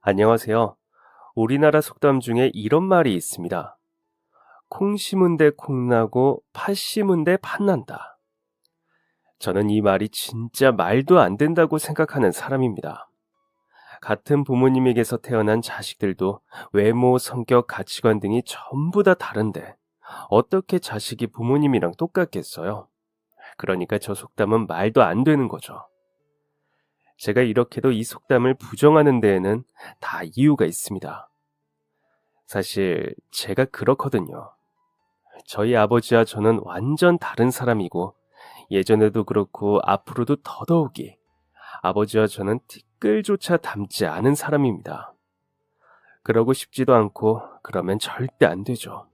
안녕하세요. 우리나라 속담 중에 이런 말이 있습니다. 콩 심은 데 콩나고 팥 심은 데 팥난다. 저는 이 말이 진짜 말도 안 된다고 생각하는 사람입니다. 같은 부모님에게서 태어난 자식들도 외모, 성격, 가치관 등이 전부 다 다른데 어떻게 자식이 부모님이랑 똑같겠어요? 그러니까 저 속담은 말도 안 되는 거죠. 제가 이렇게도 이 속담을 부정하는 데에는 다 이유가 있습니다. 사실 제가 그렇거든요. 저희 아버지와 저는 완전 다른 사람이고 예전에도 그렇고 앞으로도 더더욱이 아버지와 저는 티끌조차 닮지 않은 사람입니다. 그러고 싶지도 않고 그러면 절대 안 되죠.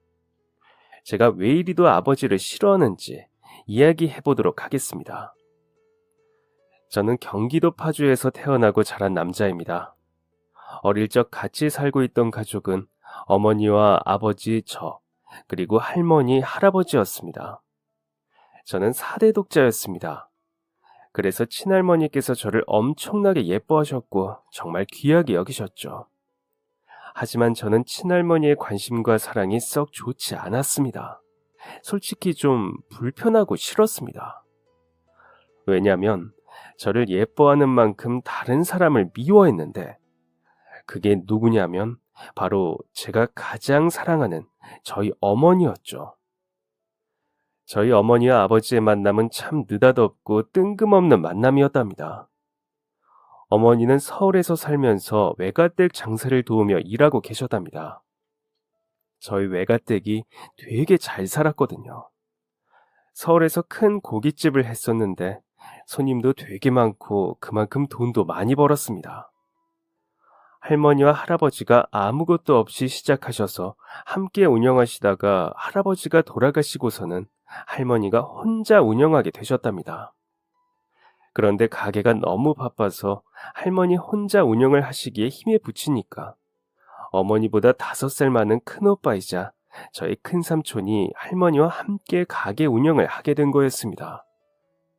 제가 왜 이리도 아버지를 싫어하는지 이야기해 보도록 하겠습니다. 저는 경기도 파주에서 태어나고 자란 남자입니다. 어릴 적 같이 살고 있던 가족은 어머니와 아버지, 그리고 할머니, 할아버지였습니다. 저는 4대 독자였습니다. 그래서 친할머니께서 저를 엄청나게 예뻐하셨고 정말 귀하게 여기셨죠. 하지만 저는 친할머니의 관심과 사랑이 썩 좋지 않았습니다. 솔직히 좀 불편하고 싫었습니다. 왜냐하면 저를 예뻐하는 만큼 다른 사람을 미워했는데 그게 누구냐면 바로 제가 가장 사랑하는 저희 어머니였죠. 저희 어머니와 아버지의 만남은 참 느닷없고 뜬금없는 만남이었답니다. 어머니는 서울에서 살면서 외가댁 장사를 도우며 일하고 계셨답니다. 저희 외가댁이 되게 잘 살았거든요. 서울에서 큰 고깃집을 했었는데 손님도 되게 많고 그만큼 돈도 많이 벌었습니다. 할머니와 할아버지가 아무것도 없이 시작하셔서 함께 운영하시다가 할아버지가 돌아가시고서는 할머니가 혼자 운영하게 되셨답니다. 그런데 가게가 너무 바빠서 할머니 혼자 운영을 하시기에 힘에 부치니까 어머니보다 5살 많은 큰오빠이자 저희 큰삼촌이 할머니와 함께 가게 운영을 하게 된 거였습니다.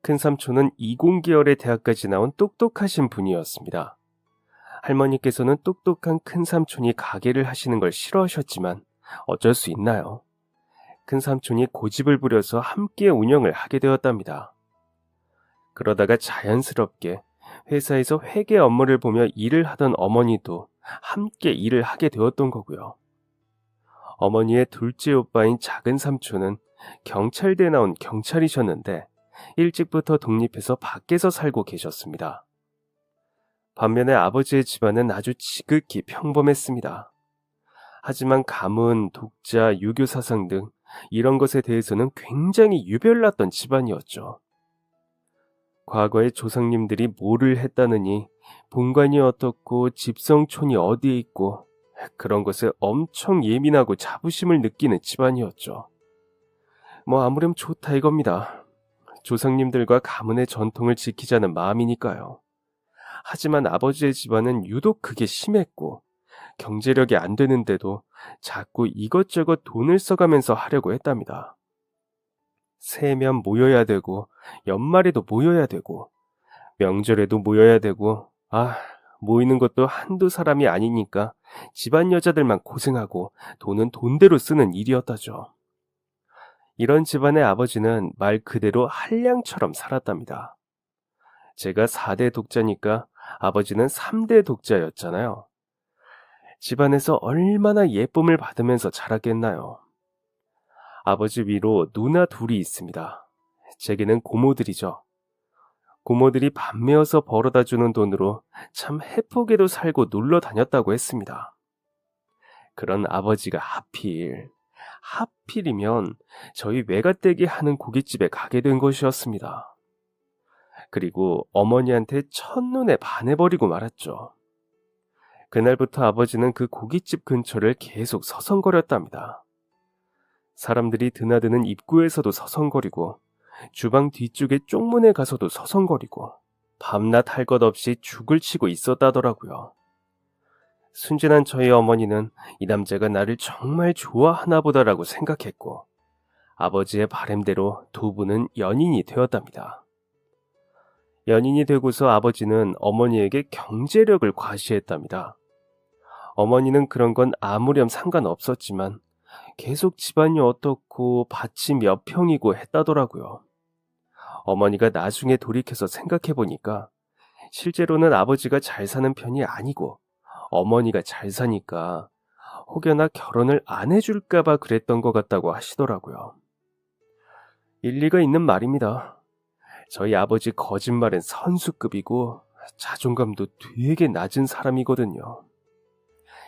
큰삼촌은 이공계열의 대학까지 나온 똑똑하신 분이었습니다. 할머니께서는 똑똑한 큰삼촌이 가게를 하시는 걸 싫어하셨지만 어쩔 수 있나요? 큰삼촌이 고집을 부려서 함께 운영을 하게 되었답니다. 그러다가 자연스럽게 회사에서 회계 업무를 보며 일을 하던 어머니도 함께 일을 하게 되었던 거고요. 어머니의 둘째 오빠인 작은 삼촌은 경찰대에 나온 경찰이셨는데 일찍부터 독립해서 밖에서 살고 계셨습니다. 반면에 아버지의 집안은 아주 지극히 평범했습니다. 하지만 가문, 독자, 유교 사상 등 이런 것에 대해서는 굉장히 유별났던 집안이었죠. 과거에 조상님들이 뭐를 했다느니 본관이 어떻고 집성촌이 어디에 있고 그런 것에 엄청 예민하고 자부심을 느끼는 집안이었죠. 뭐 아무렴 좋다 이겁니다. 조상님들과 가문의 전통을 지키자는 마음이니까요. 하지만 아버지의 집안은 유독 그게 심했고 경제력이 안 되는데도 자꾸 이것저것 돈을 써가면서 하려고 했답니다. 새해면 모여야 되고 연말에도 모여야 되고 명절에도 모여야 되고 모이는 것도 한두 사람이 아니니까 집안 여자들만 고생하고 돈은 돈대로 쓰는 일이었다죠. 이런 집안의 아버지는 말 그대로 한량처럼 살았답니다. 제가 4대 독자니까 아버지는 3대 독자였잖아요. 집안에서 얼마나 예쁨을 받으면서 자랐겠나요? 아버지 위로 누나 둘이 있습니다. 제게는 고모들이죠. 고모들이 밤매어서 벌어다 주는 돈으로 참 해프게도 살고 놀러 다녔다고 했습니다. 그런 아버지가 하필이면 저희 외가댁이 하는 고깃집에 가게 된 것이었습니다. 그리고 어머니한테 첫눈에 반해버리고 말았죠. 그날부터 아버지는 그 고깃집 근처를 계속 서성거렸답니다. 사람들이 드나드는 입구에서도 서성거리고 주방 뒤쪽에 쪽문에 가서도 서성거리고 밤낮 할 것 없이 죽을 치고 있었다더라고요. 순진한 저희 어머니는 이 남자가 나를 정말 좋아하나 보다라고 생각했고 아버지의 바램대로 두 분은 연인이 되었답니다. 연인이 되고서 아버지는 어머니에게 경제력을 과시했답니다. 어머니는 그런 건 아무렴 상관없었지만 계속 집안이 어떻고 밭이 몇 평이고 했다더라고요. 어머니가 나중에 돌이켜서 생각해보니까 실제로는 아버지가 잘 사는 편이 아니고 어머니가 잘 사니까 혹여나 결혼을 안 해줄까봐 그랬던 것 같다고 하시더라고요. 일리가 있는 말입니다. 저희 아버지 거짓말은 선수급이고 자존감도 되게 낮은 사람이거든요.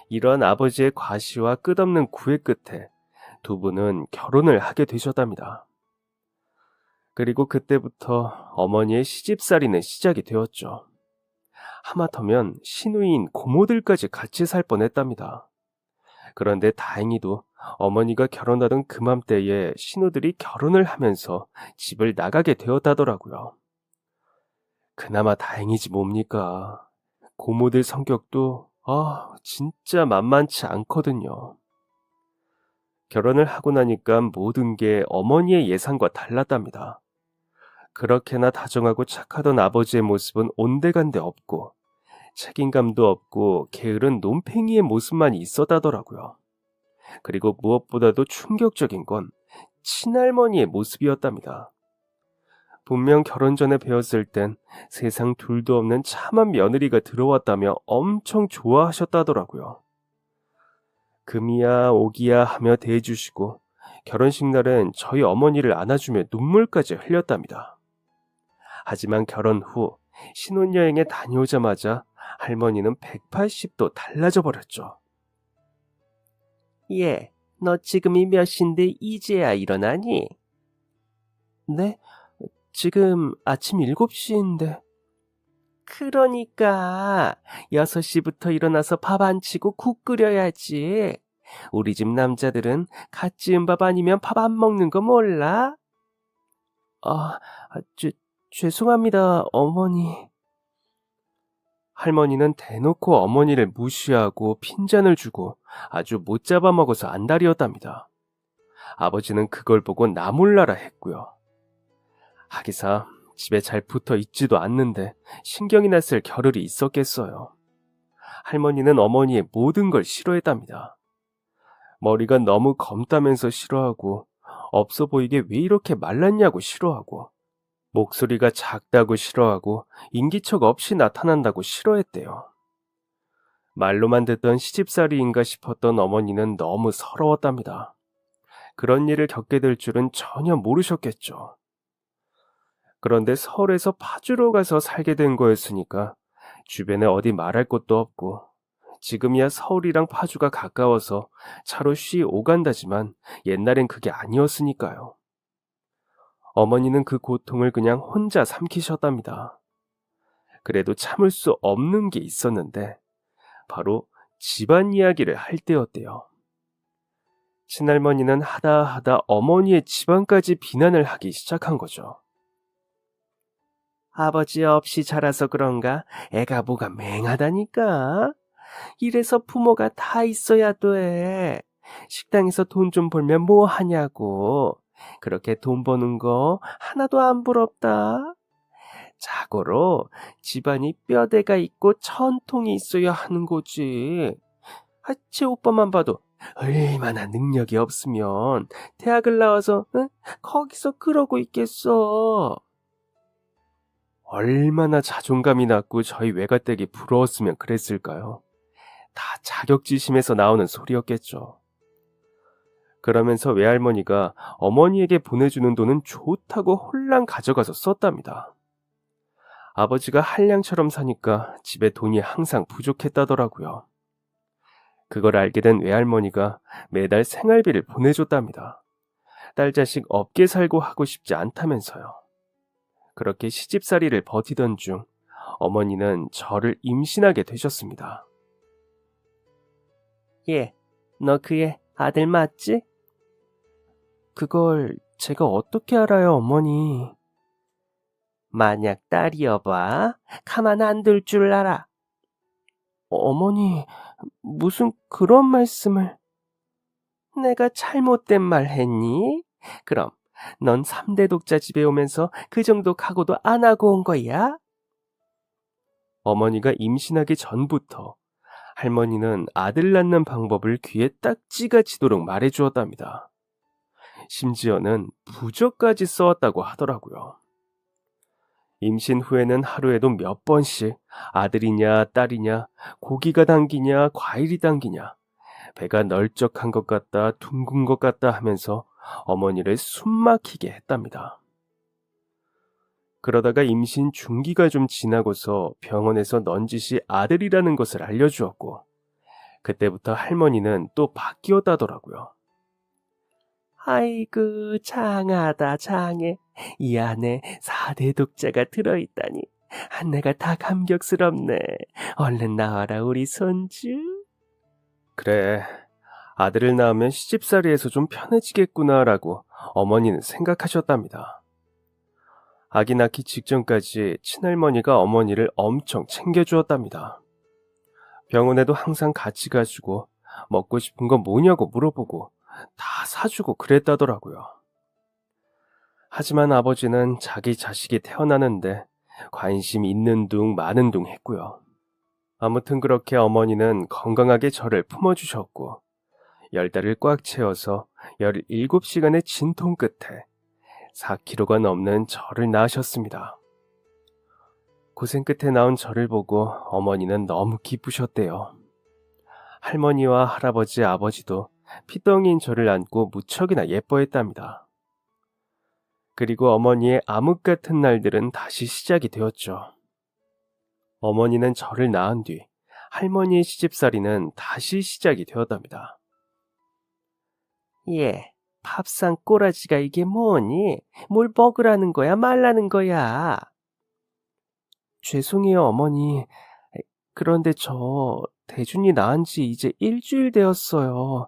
이러한 아버지의 과시와 끝없는 구애 끝에 두 분은 결혼을 하게 되셨답니다. 그리고 그때부터 어머니의 시집살이는 시작이 되었죠. 하마터면 시누이인 고모들까지 같이 살 뻔했답니다. 그런데 다행히도 어머니가 결혼하던 그맘때에 신우들이 결혼을 하면서 집을 나가게 되었다더라고요. 그나마 다행이지 뭡니까. 고모들 성격도 진짜 만만치 않거든요. 결혼을 하고 나니까 모든 게 어머니의 예상과 달랐답니다. 그렇게나 다정하고 착하던 아버지의 모습은 온데간데 없고 책임감도 없고 게으른 논팽이의 모습만 있었다더라고요. 그리고 무엇보다도 충격적인 건 친할머니의 모습이었답니다. 분명 결혼 전에 배웠을 땐 세상 둘도 없는 참한 며느리가 들어왔다며 엄청 좋아하셨다더라고요. 금이야 오기야 하며 대해주시고 결혼식 날엔 저희 어머니를 안아주며 눈물까지 흘렸답니다. 하지만 결혼 후 신혼여행에 다녀오자마자 할머니는 180도 달라져 버렸죠. 얘, 너 지금이 몇 시인데 이제야 일어나니? 네? 지금 아침 7시인데. 그러니까 6시부터 일어나서 밥 안 치고 국 끓여야지. 우리 집 남자들은 갓 지은 밥 아니면 밥 안 먹는 거 몰라? 죄송합니다, 어머니. 할머니는 대놓고 어머니를 무시하고 핀잔을 주고 아주 못 잡아먹어서 안달이었답니다. 아버지는 그걸 보고 나 몰라라 했고요. 하기사 집에 잘 붙어 있지도 않는데 신경이 났을 겨를이 있었겠어요. 할머니는 어머니의 모든 걸 싫어했답니다. 머리가 너무 검다면서 싫어하고 없어 보이게 왜 이렇게 말랐냐고 싫어하고 목소리가 작다고 싫어하고 인기척 없이 나타난다고 싫어했대요. 말로만 듣던 시집살이인가 싶었던 어머니는 너무 서러웠답니다. 그런 일을 겪게 될 줄은 전혀 모르셨겠죠. 그런데 서울에서 파주로 가서 살게 된 거였으니까 주변에 어디 말할 곳도 없고 지금이야 서울이랑 파주가 가까워서 차로 쉬 오간다지만 옛날엔 그게 아니었으니까요. 어머니는 그 고통을 그냥 혼자 삼키셨답니다. 그래도 참을 수 없는 게 있었는데 바로 집안 이야기를 할 때였대요. 친할머니는 하다 어머니의 집안까지 비난을 하기 시작한 거죠. 아버지 없이 자라서 그런가 애가 뭐가 맹하다니까. 이래서 부모가 다 있어야 돼. 식당에서 돈 좀 벌면 뭐 하냐고. 그렇게 돈 버는 거 하나도 안 부럽다. 자고로 집안이 뼈대가 있고 전통이 있어야 하는 거지. 제 오빠만 봐도 얼마나 능력이 없으면 대학을 나와서 거기서 그러고 있겠어. 얼마나 자존감이 낮고 저희 외가댁이 부러웠으면 그랬을까요? 다 자격지심에서 나오는 소리였겠죠. 그러면서 외할머니가 어머니에게 보내주는 돈은 좋다고 홀랑 가져가서 썼답니다. 아버지가 한량처럼 사니까 집에 돈이 항상 부족했다더라고요. 그걸 알게 된 외할머니가 매달 생활비를 보내줬답니다. 딸 자식 없게 살고 하고 싶지 않다면서요. 그렇게 시집살이를 버티던 중 어머니는 저를 임신하게 되셨습니다. 얘, 너 그 애 아들 맞지? 그걸 제가 어떻게 알아요, 어머니? 만약 딸이어봐 가만 안 둘 줄 알아. 어머니, 무슨 그런 말씀을... 내가 잘못된 말 했니? 그럼 넌 3대 독자 집에 오면서 그 정도 각오도 안 하고 온 거야? 어머니가 임신하기 전부터 할머니는 아들 낳는 방법을 귀에 딱 찌가지도록 말해주었답니다. 심지어는 부적까지 써왔다고 하더라고요. 임신 후에는 하루에도 몇 번씩 아들이냐 딸이냐 고기가 당기냐 과일이 당기냐 배가 널쩍한 것 같다 둥근 것 같다 하면서 어머니를 숨막히게 했답니다. 그러다가 임신 중기가 좀 지나고서 병원에서 넌지시 아들이라는 것을 알려주었고 그때부터 할머니는 또 바뀌었다더라고요. 아이고, 장하다, 장해. 이 안에 4대 독자가 들어있다니. 내가 다 감격스럽네. 얼른 나와라, 우리 손주. 그래, 아들을 낳으면 시집살이에서 좀 편해지겠구나라고 어머니는 생각하셨답니다. 아기 낳기 직전까지 친할머니가 어머니를 엄청 챙겨주었답니다. 병원에도 항상 같이 가주고 먹고 싶은 거 뭐냐고 물어보고 다 사주고 그랬다더라고요. 하지만 아버지는 자기 자식이 태어나는데 관심 있는 둥 마는 둥 했고요. 아무튼 그렇게 어머니는 건강하게 저를 품어주셨고 10달을 꽉 채워서 17시간의 진통 끝에 4kg가 넘는 저를 낳으셨습니다. 고생 끝에 낳은 저를 보고 어머니는 너무 기쁘셨대요. 할머니와 할아버지, 아버지도 피덩이인 저를 안고 무척이나 예뻐했답니다. 그리고 어머니의 암흑 같은 날들은 다시 시작이 되었죠. 어머니는 저를 낳은 뒤 할머니의 시집살이는 다시 시작이 되었답니다. 예, 밥상 꼬라지가 이게 뭐니? 뭘 먹으라는 거야, 말라는 거야? 죄송해요, 어머니. 그런데 저 대준이 낳은 지 이제 일주일 되었어요.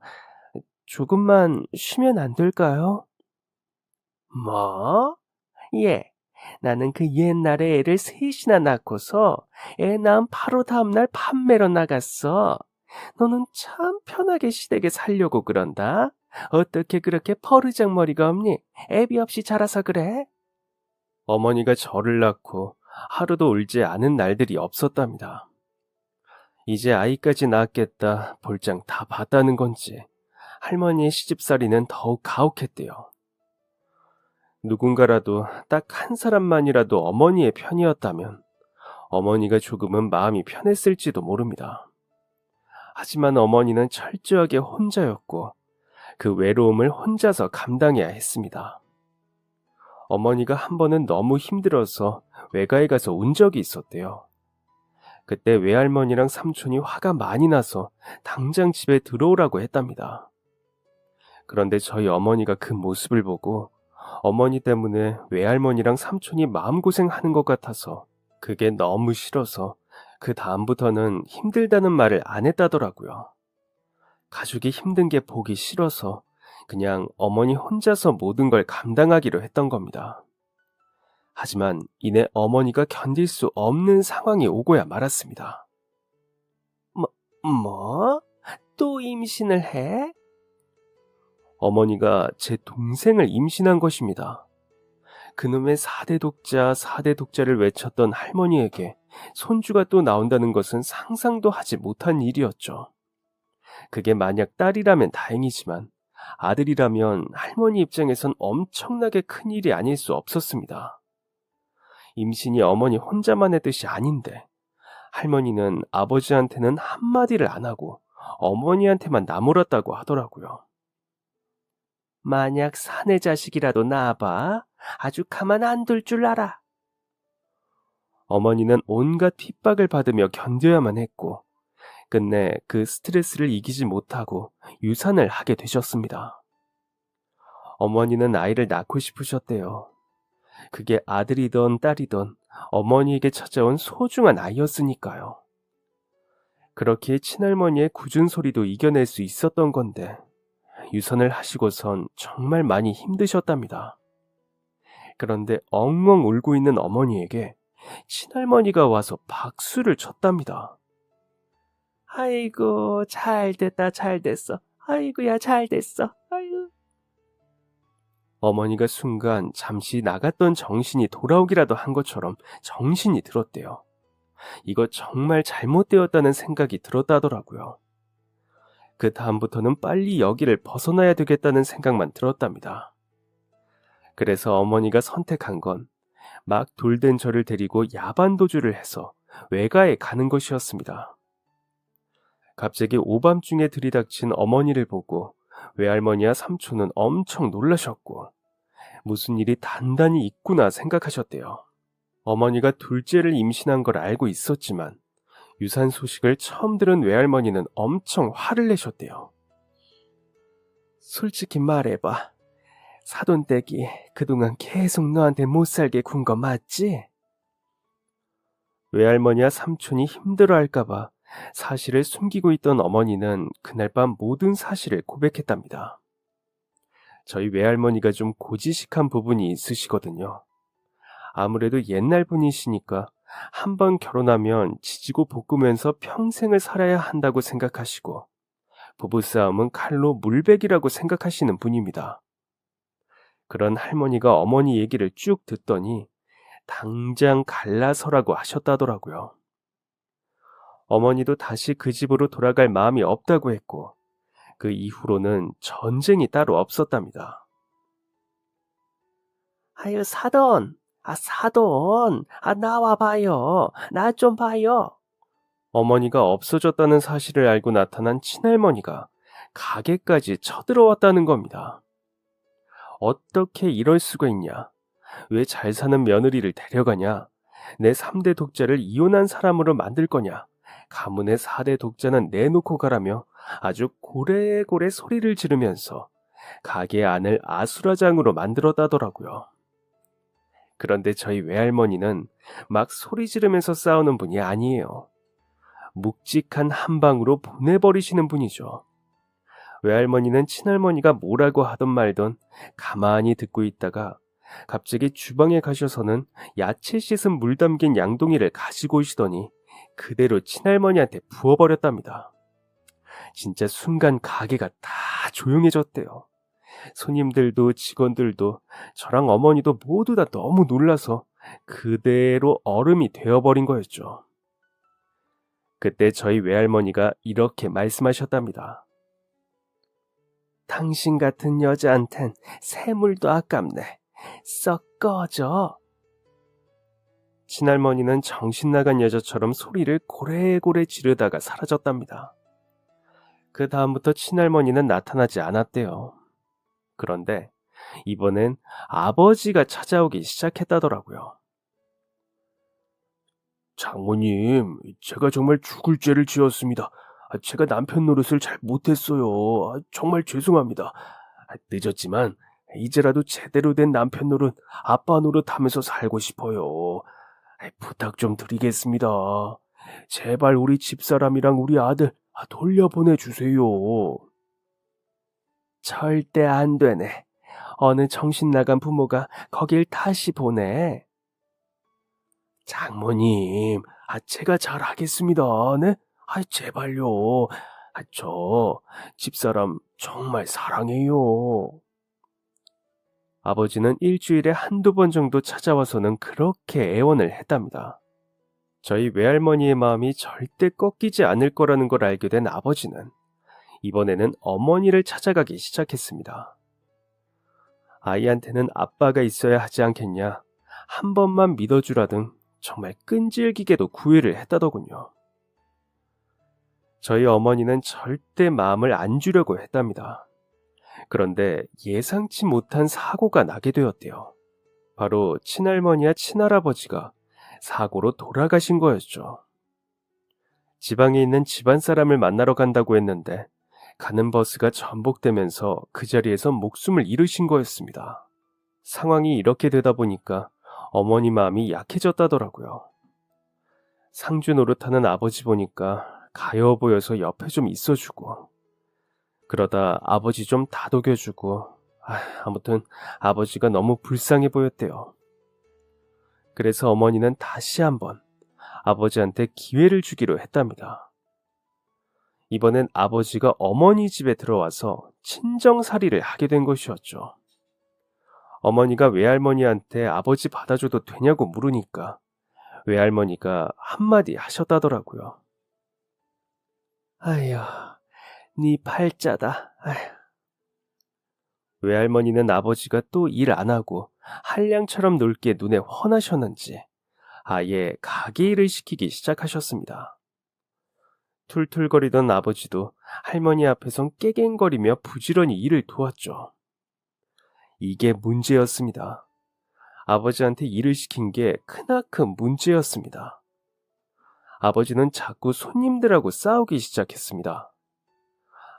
조금만 쉬면 안 될까요? 뭐? 예, 나는 그 옛날에 애를 셋이나 낳고서 애 낳은 바로 다음날 판매로 나갔어. 너는 참 편하게 시댁에 살려고 그런다. 어떻게 그렇게 버르장머리가 없니? 애비 없이 자라서 그래? 어머니가 저를 낳고 하루도 울지 않은 날들이 없었답니다. 이제 아이까지 낳았겠다 볼장 다 봤다는 건지 할머니의 시집살이는 더욱 가혹했대요. 누군가라도 딱 한 사람만이라도 어머니의 편이었다면 어머니가 조금은 마음이 편했을지도 모릅니다. 하지만 어머니는 철저하게 혼자였고 그 외로움을 혼자서 감당해야 했습니다. 어머니가 한 번은 너무 힘들어서 외가에 가서 운 적이 있었대요. 그때 외할머니랑 삼촌이 화가 많이 나서 당장 집에 들어오라고 했답니다. 그런데 저희 어머니가 그 모습을 보고 어머니 때문에 외할머니랑 삼촌이 마음고생하는 것 같아서 그게 너무 싫어서 그 다음부터는 힘들다는 말을 안 했다더라고요. 가족이 힘든 게 보기 싫어서 그냥 어머니 혼자서 모든 걸 감당하기로 했던 겁니다. 하지만 이내 어머니가 견딜 수 없는 상황이 오고야 말았습니다. 뭐? 또 임신을 해? 어머니가 제 동생을 임신한 것입니다. 그놈의 4대 독자, 4대 독자를 외쳤던 할머니에게 손주가 또 나온다는 것은 상상도 하지 못한 일이었죠. 그게 만약 딸이라면 다행이지만 아들이라면 할머니 입장에선 엄청나게 큰 일이 아닐 수 없었습니다. 임신이 어머니 혼자만의 뜻이 아닌데 할머니는 아버지한테는 한마디를 안 하고 어머니한테만 나무랐다고 하더라고요. 만약 사내 자식이라도 낳아봐. 아주 가만 안 둘 줄 알아. 어머니는 온갖 핍박을 받으며 견뎌야만 했고 끝내 그 스트레스를 이기지 못하고 유산을 하게 되셨습니다. 어머니는 아이를 낳고 싶으셨대요. 그게 아들이던 딸이던 어머니에게 찾아온 소중한 아이였으니까요. 그렇게 친할머니의 굳은 소리도 이겨낼 수 있었던 건데 유산을 하시고선 정말 많이 힘드셨답니다. 그런데 엉엉 울고 있는 어머니에게 친할머니가 와서 박수를 쳤답니다. 아이고, 잘 됐다, 잘 됐어. 아이고야, 잘 됐어. 아이고. 어머니가 순간 잠시 나갔던 정신이 돌아오기라도 한 것처럼 정신이 들었대요. 이거 정말 잘못되었다는 생각이 들었다더라고요. 그 다음부터는 빨리 여기를 벗어나야 되겠다는 생각만 들었답니다. 그래서 어머니가 선택한 건 막 돌된 저를 데리고 야반도주를 해서 외가에 가는 것이었습니다. 갑자기 오밤중에 들이닥친 어머니를 보고 외할머니와 삼촌은 엄청 놀라셨고 무슨 일이 단단히 있구나 생각하셨대요. 어머니가 둘째를 임신한 걸 알고 있었지만 유산 소식을 처음 들은 외할머니는 엄청 화를 내셨대요. 솔직히 말해봐. 사돈댁이 그동안 계속 너한테 못살게 군 거 맞지? 외할머니와 삼촌이 힘들어할까봐 사실을 숨기고 있던 어머니는 그날 밤 모든 사실을 고백했답니다. 저희 외할머니가 좀 고지식한 부분이 있으시거든요. 아무래도 옛날 분이시니까 한번 결혼하면 지지고 볶으면서 평생을 살아야 한다고 생각하시고 부부싸움은 칼로 물베기라고 생각하시는 분입니다. 그런 할머니가 어머니 얘기를 쭉 듣더니 당장 갈라서라고 하셨다더라고요. 어머니도 다시 그 집으로 돌아갈 마음이 없다고 했고 그 이후로는 전쟁이 따로 없었답니다. 아유, 사돈. 사돈. 나와봐요. 나 좀 봐요. 어머니가 없어졌다는 사실을 알고 나타난 친할머니가 가게까지 쳐들어왔다는 겁니다. 어떻게 이럴 수가 있냐? 왜 잘 사는 며느리를 데려가냐? 내 3대 독자를 이혼한 사람으로 만들 거냐? 가문의 4대 독자는 내놓고 가라며 아주 고래고래 소리를 지르면서 가게 안을 아수라장으로 만들었다더라고요. 그런데 저희 외할머니는 막 소리 지르면서 싸우는 분이 아니에요. 묵직한 한 방으로 보내버리시는 분이죠. 외할머니는 친할머니가 뭐라고 하던 말던 가만히 듣고 있다가 갑자기 주방에 가셔서는 야채 씻은 물 담긴 양동이를 가지고 오시더니 그대로 친할머니한테 부어버렸답니다. 진짜 순간 가게가 다 조용해졌대요. 손님들도 직원들도 저랑 어머니도 모두 다 너무 놀라서 그대로 얼음이 되어버린 거였죠. 그때 저희 외할머니가 이렇게 말씀하셨답니다. 당신 같은 여자한텐 새물도 아깝네. 썩 꺼져. 친할머니는 정신 나간 여자처럼 소리를 고래고래 지르다가 사라졌답니다. 그 다음부터 친할머니는 나타나지 않았대요. 그런데 이번엔 아버지가 찾아오기 시작했다더라고요. 장모님, 제가 정말 죽을 죄를 지었습니다. 제가 남편 노릇을 잘 못했어요. 정말 죄송합니다. 늦었지만 이제라도 제대로 된 남편 노릇, 아빠 노릇 하면서 살고 싶어요. 부탁 좀 드리겠습니다. 제발 우리 집사람이랑 우리 아들 돌려보내주세요. 절대 안 되네. 어느 정신 나간 부모가 거길 다시 보내. 장모님, 제가 잘하겠습니다. 네? 제발요. 저 집사람 정말 사랑해요. 아버지는 일주일에 한두 번 정도 찾아와서는 그렇게 애원을 했답니다. 저희 외할머니의 마음이 절대 꺾이지 않을 거라는 걸 알게 된 아버지는 이번에는 어머니를 찾아가기 시작했습니다. 아이한테는 아빠가 있어야 하지 않겠냐, 한 번만 믿어주라등 정말 끈질기게도 구애를 했다더군요. 저희 어머니는 절대 마음을 안 주려고 했답니다. 그런데 예상치 못한 사고가 나게 되었대요. 바로 친할머니와 친할아버지가 사고로 돌아가신 거였죠. 지방에 있는 집안 사람을 만나러 간다고 했는데 가는 버스가 전복되면서 그 자리에서 목숨을 잃으신 거였습니다. 상황이 이렇게 되다 보니까 어머니 마음이 약해졌다더라고요. 상주 노릇하는 아버지 보니까 가여워 보여서 옆에 좀 있어주고, 그러다 아버지 좀 다독여주고, 아무튼 아버지가 너무 불쌍해 보였대요. 그래서 어머니는 다시 한번 아버지한테 기회를 주기로 했답니다. 이번엔 아버지가 어머니 집에 들어와서 친정살이를 하게 된 것이었죠. 어머니가 외할머니한테 아버지 받아줘도 되냐고 물으니까 외할머니가 한마디 하셨다더라고요. 아휴, 네 팔자다. 아휴. 외할머니는 아버지가 또 일 안 하고 한량처럼 놀 게 눈에 훤하셨는지 아예 가게 일을 시키기 시작하셨습니다. 툴툴거리던 아버지도 할머니 앞에선 깨갱거리며 부지런히 일을 도왔죠. 이게 문제였습니다. 아버지한테 일을 시킨 게 크나큰 문제였습니다. 아버지는 자꾸 손님들하고 싸우기 시작했습니다.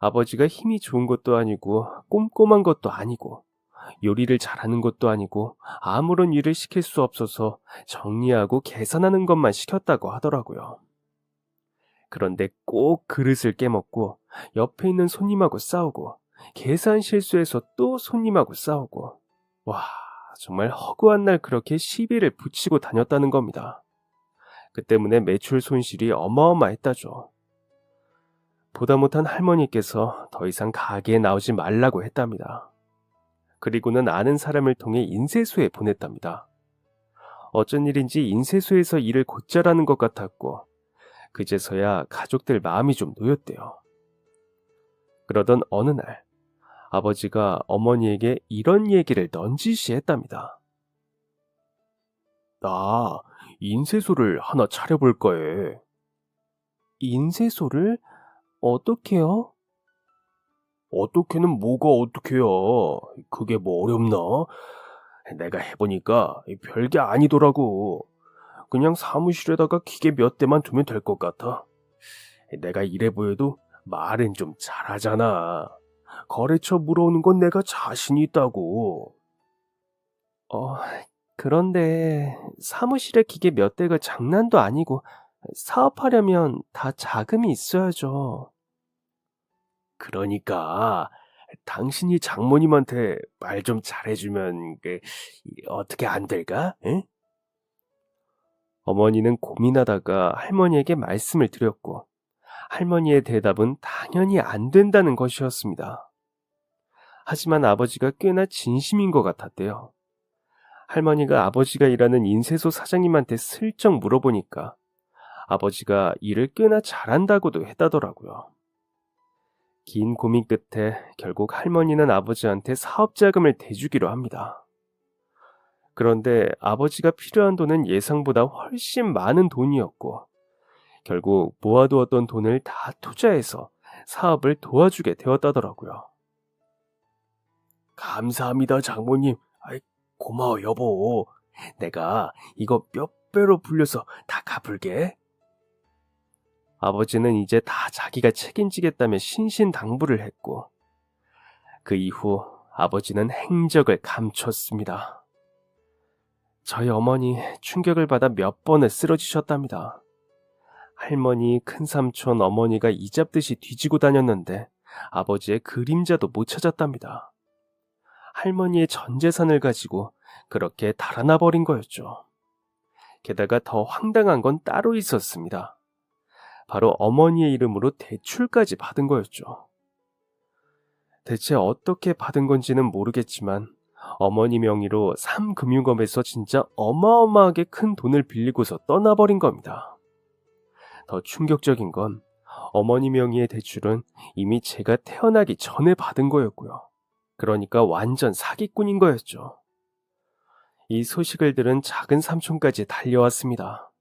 아버지가 힘이 좋은 것도 아니고 꼼꼼한 것도 아니고 요리를 잘하는 것도 아니고 아무런 일을 시킬 수 없어서 정리하고 계산하는 것만 시켰다고 하더라고요. 그런데 꼭 그릇을 깨먹고 옆에 있는 손님하고 싸우고 계산 실수해서 또 손님하고 싸우고 와, 정말 허구한 날 그렇게 시비를 붙이고 다녔다는 겁니다. 그 때문에 매출 손실이 어마어마했다죠. 보다 못한 할머니께서 더 이상 가게에 나오지 말라고 했답니다. 그리고는 아는 사람을 통해 인쇄소에 보냈답니다. 어쩐 일인지 인쇄소에서 일을 곧잘 하는 것 같았고 그제서야 가족들 마음이 좀 놓였대요. 그러던 어느 날 아버지가 어머니에게 이런 얘기를 넌지시 했답니다. 나 인쇄소를 하나 차려볼까 해. 인쇄소를? 어떻게요? 어떻게는 뭐가 어떻게요? 그게 뭐 어렵나? 내가 해보니까 별게 아니더라고. 그냥 사무실에다가 기계 몇 대만 두면 될 것 같아. 내가 이래 보여도 말은 좀 잘하잖아. 거래처 물어오는 건 내가 자신 있다고. 그런데 사무실에 기계 몇 대가 장난도 아니고 사업하려면 다 자금이 있어야죠. 그러니까 당신이 장모님한테 말 좀 잘해주면 어떻게 안 될까? 에? 어머니는 고민하다가 할머니에게 말씀을 드렸고 할머니의 대답은 당연히 안 된다는 것이었습니다. 하지만 아버지가 꽤나 진심인 것 같았대요. 할머니가 아버지가 일하는 인쇄소 사장님한테 슬쩍 물어보니까 아버지가 일을 꽤나 잘한다고도 했다더라고요. 긴 고민 끝에 결국 할머니는 아버지한테 사업자금을 대주기로 합니다. 그런데 아버지가 필요한 돈은 예상보다 훨씬 많은 돈이었고 결국 모아두었던 돈을 다 투자해서 사업을 도와주게 되었다더라고요. 감사합니다, 장모님. 고마워, 여보. 내가 이거 몇 배로 불려서 다 갚을게. 아버지는 이제 다 자기가 책임지겠다며 신신당부를 했고 그 이후 아버지는 행적을 감췄습니다. 저희 어머니 충격을 받아 몇 번을 쓰러지셨답니다. 할머니, 큰삼촌, 어머니가 이잡듯이 뒤지고 다녔는데 아버지의 그림자도 못 찾았답니다. 할머니의 전 재산을 가지고 그렇게 달아나 버린 거였죠. 게다가 더 황당한 건 따로 있었습니다. 바로 어머니의 이름으로 대출까지 받은 거였죠. 대체 어떻게 받은 건지는 모르겠지만 어머니 명의로 삼금융업에서 진짜 어마어마하게 큰 돈을 빌리고서 떠나버린 겁니다. 더 충격적인 건 어머니 명의의 대출은 이미 제가 태어나기 전에 받은 거였고요. 그러니까 완전 사기꾼인 거였죠. 이 소식을 들은 작은 삼촌까지 달려왔습니다.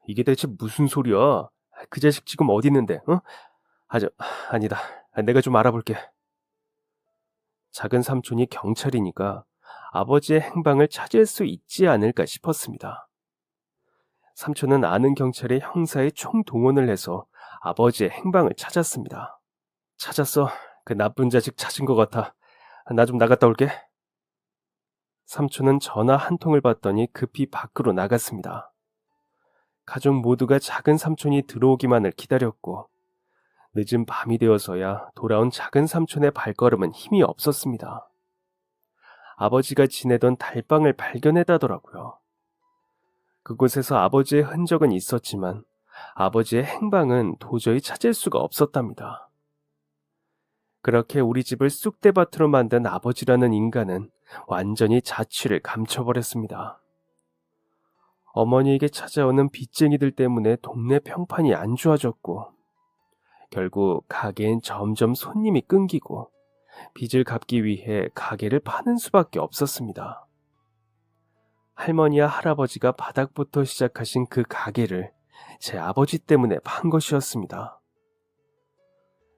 이게 대체 무슨 소리야? 그 자식 지금 어디 있는데? 어? 아니다. 내가 좀 알아볼게. 작은 삼촌이 경찰이니까 아버지의 행방을 찾을 수 있지 않을까 싶었습니다. 삼촌은 아는 경찰의 형사에 총동원을 해서 아버지의 행방을 찾았습니다. 찾았어. 그 나쁜 자식 찾은 것 같아. 나 좀 나갔다 올게. 삼촌은 전화 한 통을 받더니 급히 밖으로 나갔습니다. 가족 모두가 작은 삼촌이 들어오기만을 기다렸고 늦은 밤이 되어서야 돌아온 작은 삼촌의 발걸음은 힘이 없었습니다. 아버지가 지내던 달방을 발견했다더라고요. 그곳에서 아버지의 흔적은 있었지만 아버지의 행방은 도저히 찾을 수가 없었답니다. 그렇게 우리 집을 쑥대밭으로 만든 아버지라는 인간은 완전히 자취를 감춰버렸습니다. 어머니에게 찾아오는 빚쟁이들 때문에 동네 평판이 안 좋아졌고, 결국 가게엔 점점 손님이 끊기고 빚을 갚기 위해 가게를 파는 수밖에 없었습니다. 할머니와 할아버지가 바닥부터 시작하신 그 가게를 제 아버지 때문에 판 것이었습니다.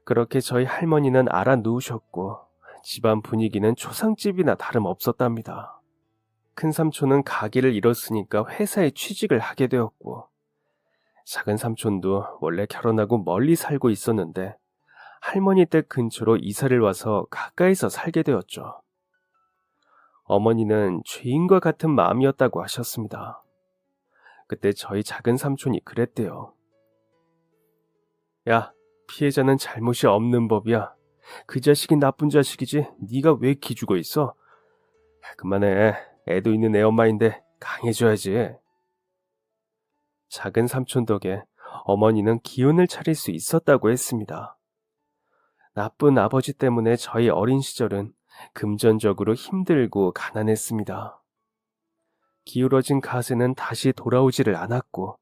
그렇게 저희 할머니는 알아 누우셨고 집안 분위기는 초상집이나 다름없었답니다. 큰 삼촌은 가게를 잃었으니까 회사에 취직을 하게 되었고, 작은 삼촌도 원래 결혼하고 멀리 살고 있었는데 할머니 댁 근처로 이사를 와서 가까이서 살게 되었죠. 어머니는 죄인과 같은 마음이었다고 하셨습니다. 그때 저희 작은 삼촌이 그랬대요. 야, 피해자는 잘못이 없는 법이야. 그 자식이 나쁜 자식이지 네가 왜 기죽어 있어? 그만해. 애도 있는 애 엄마인데 강해져야지. 작은 삼촌 덕에 어머니는 기운을 차릴 수 있었다고 했습니다. 나쁜 아버지 때문에 저희 어린 시절은 금전적으로 힘들고 가난했습니다. 기울어진 가세는 다시 돌아오지를 않았고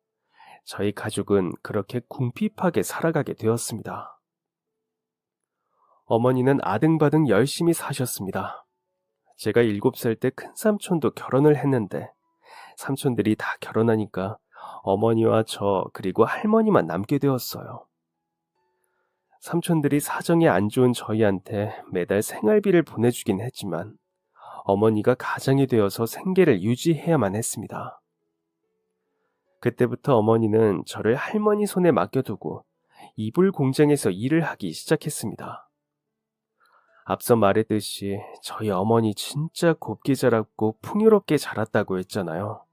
저희 가족은 그렇게 궁핍하게 살아가게 되었습니다. 어머니는 아등바등 열심히 사셨습니다. 제가 7살 때 큰 삼촌도 결혼을 했는데 삼촌들이 다 결혼하니까 어머니와 저 그리고 할머니만 남게 되었어요. 삼촌들이 사정이 안 좋은 저희한테 매달 생활비를 보내주긴 했지만 어머니가 가장이 되어서 생계를 유지해야만 했습니다. 그때부터 어머니는 저를 할머니 손에 맡겨두고 이불 공장에서 일을 하기 시작했습니다. 앞서 말했듯이 저희 어머니 진짜 곱게 자랐고 풍요롭게 자랐다고 했잖아요.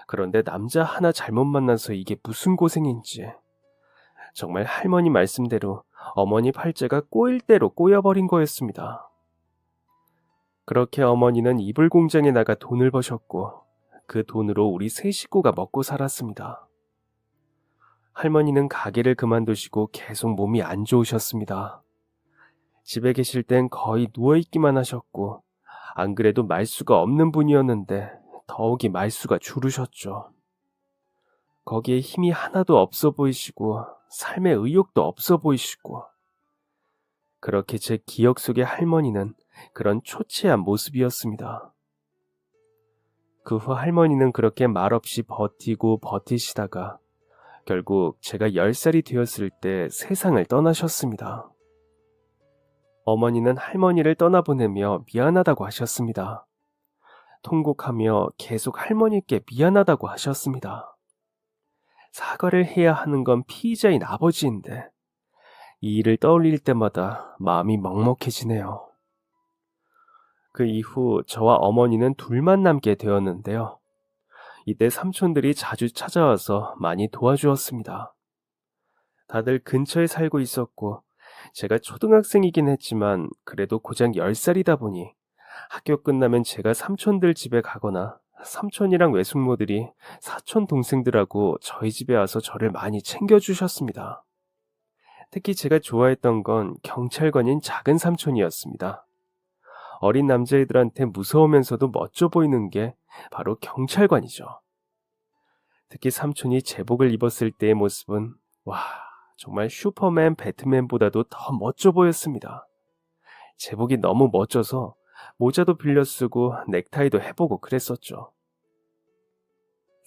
그런데 남자 하나 잘못 만나서 이게 무슨 고생인지. 정말 할머니 말씀대로 어머니 팔자가 꼬일 대로 꼬여버린 거였습니다. 그렇게 어머니는 이불 공장에 나가 돈을 버셨고 그 돈으로 우리 세 식구가 먹고 살았습니다. 할머니는 가게를 그만두시고 계속 몸이 안 좋으셨습니다. 집에 계실 땐 거의 누워있기만 하셨고 안 그래도 말수가 없는 분이었는데 더욱이 말수가 줄으셨죠. 거기에 힘이 하나도 없어 보이시고 삶의 의욕도 없어 보이시고, 그렇게 제 기억 속의 할머니는 그런 초췌한 모습이었습니다. 그 후 할머니는 그렇게 말없이 버티고 버티시다가 결국 제가 10살이 되었을 때 세상을 떠나셨습니다. 어머니는 할머니를 떠나보내며 미안하다고 하셨습니다. 통곡하며 계속 할머니께 미안하다고 하셨습니다. 사과를 해야 하는 건 피의자인 아버지인데 이 일을 떠올릴 때마다 마음이 먹먹해지네요. 그 이후 저와 어머니는 둘만 남게 되었는데요. 이때 삼촌들이 자주 찾아와서 많이 도와주었습니다. 다들 근처에 살고 있었고 제가 초등학생이긴 했지만 그래도 고작 10살이다 보니 학교 끝나면 제가 삼촌들 집에 가거나 삼촌이랑 외숙모들이 사촌 동생들하고 저희 집에 와서 저를 많이 챙겨주셨습니다. 특히 제가 좋아했던 건 경찰관인 작은 삼촌이었습니다. 어린 남자애들한테 무서우면서도 멋져 보이는 게 바로 경찰관이죠. 특히 삼촌이 제복을 입었을 때의 모습은 정말 슈퍼맨, 배트맨보다도 더 멋져 보였습니다. 제복이 너무 멋져서 모자도 빌려 쓰고 넥타이도 해보고 그랬었죠.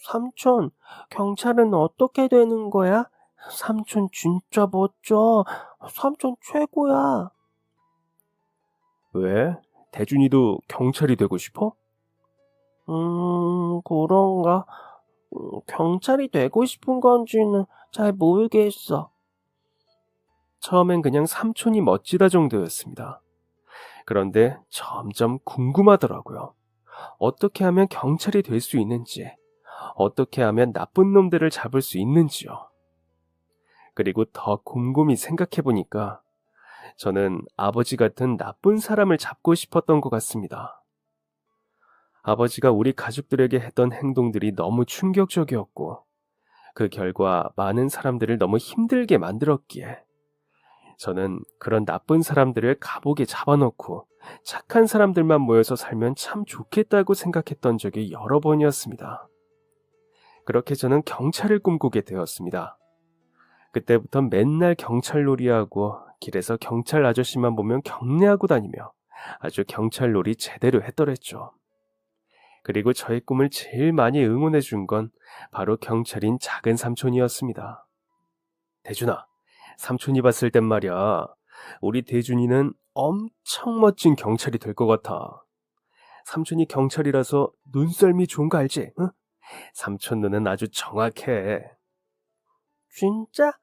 삼촌, 경찰은 어떻게 되는 거야? 삼촌 진짜 멋져. 삼촌 최고야. 왜? 대준이도 경찰이 되고 싶어? 그런가? 경찰이 되고 싶은 건지는 잘 모르겠어. 처음엔 그냥 삼촌이 멋지다 정도였습니다. 그런데 점점 궁금하더라고요. 어떻게 하면 경찰이 될 수 있는지, 어떻게 하면 나쁜 놈들을 잡을 수 있는지요. 그리고 더 곰곰이 생각해보니까 저는 아버지 같은 나쁜 사람을 잡고 싶었던 것 같습니다. 아버지가 우리 가족들에게 했던 행동들이 너무 충격적이었고 그 결과 많은 사람들을 너무 힘들게 만들었기에 저는 그런 나쁜 사람들을 감옥에 잡아놓고 착한 사람들만 모여서 살면 참 좋겠다고 생각했던 적이 여러 번이었습니다. 그렇게 저는 경찰을 꿈꾸게 되었습니다. 그때부터 맨날 경찰놀이하고 길에서 경찰 아저씨만 보면 경례하고 다니며 아주 경찰놀이 제대로 했더랬죠. 그리고 저의 꿈을 제일 많이 응원해 준 건 바로 경찰인 작은 삼촌이었습니다. 대준아, 삼촌이 봤을 땐 말이야. 우리 대준이는 엄청 멋진 경찰이 될 것 같아. 삼촌이 경찰이라서 눈썰미 좋은 거 알지? 응? 삼촌 눈은 아주 정확해. 진짜?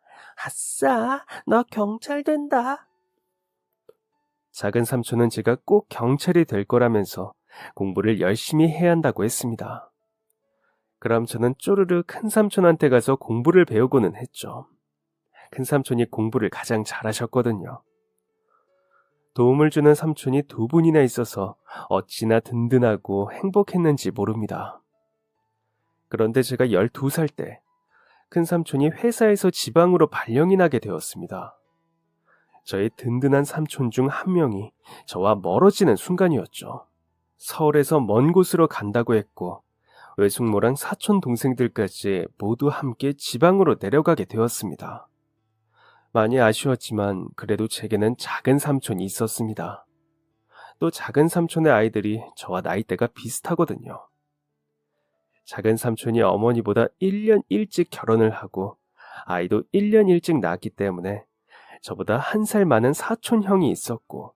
아싸, 너 경찰 된다. 작은 삼촌은 제가 꼭 경찰이 될 거라면서 공부를 열심히 해야 한다고 했습니다. 그럼 저는 쪼르르 큰 삼촌한테 가서 공부를 배우고는 했죠. 큰 삼촌이 공부를 가장 잘하셨거든요. 도움을 주는 삼촌이 두 분이나 있어서 어찌나 든든하고 행복했는지 모릅니다. 그런데 제가 12살 때 큰 삼촌이 회사에서 지방으로 발령이 나게 되었습니다. 저의 든든한 삼촌 중 한 명이 저와 멀어지는 순간이었죠. 서울에서 먼 곳으로 간다고 했고 외숙모랑 사촌 동생들까지 모두 함께 지방으로 내려가게 되었습니다. 많이 아쉬웠지만 그래도 제게는 작은 삼촌이 있었습니다. 또 작은 삼촌의 아이들이 저와 나이대가 비슷하거든요. 작은 삼촌이 어머니보다 1년 일찍 결혼을 하고 아이도 1년 일찍 낳았기 때문에 저보다 1살 많은 사촌 형이 있었고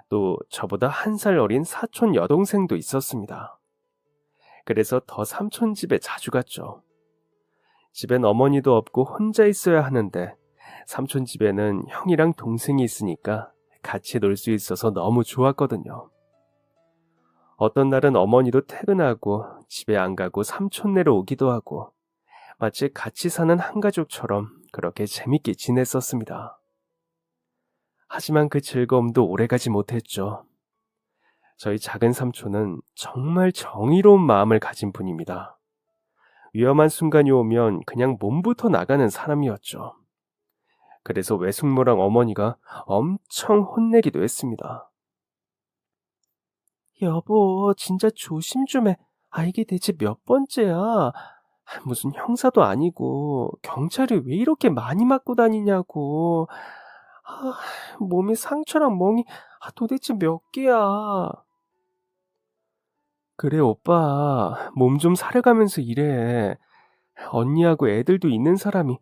또 저보다 1살 어린 사촌 여동생도 있었습니다. 그래서 더 삼촌 집에 자주 갔죠. 집엔 어머니도 없고 혼자 있어야 하는데 삼촌 집에는 형이랑 동생이 있으니까 같이 놀 수 있어서 너무 좋았거든요. 어떤 날은 어머니도 퇴근하고 집에 안 가고 삼촌네로 오기도 하고 마치 같이 사는 한 가족처럼 그렇게 재밌게 지냈었습니다. 하지만 그 즐거움도 오래가지 못했죠. 저희 작은 삼촌은 정말 정의로운 마음을 가진 분입니다. 위험한 순간이 오면 그냥 몸부터 나가는 사람이었죠. 그래서 외숙모랑 어머니가 엄청 혼내기도 했습니다. 여보, 진짜 조심 좀 해. 이게 대체 몇 번째야? 무슨 형사도 아니고 경찰이 왜 이렇게 많이 맞고 다니냐고. 몸에 상처랑 멍이 도대체 몇 개야? 그래, 오빠. 몸 좀 사려가면서 일해. 언니하고 애들도 있는 사람이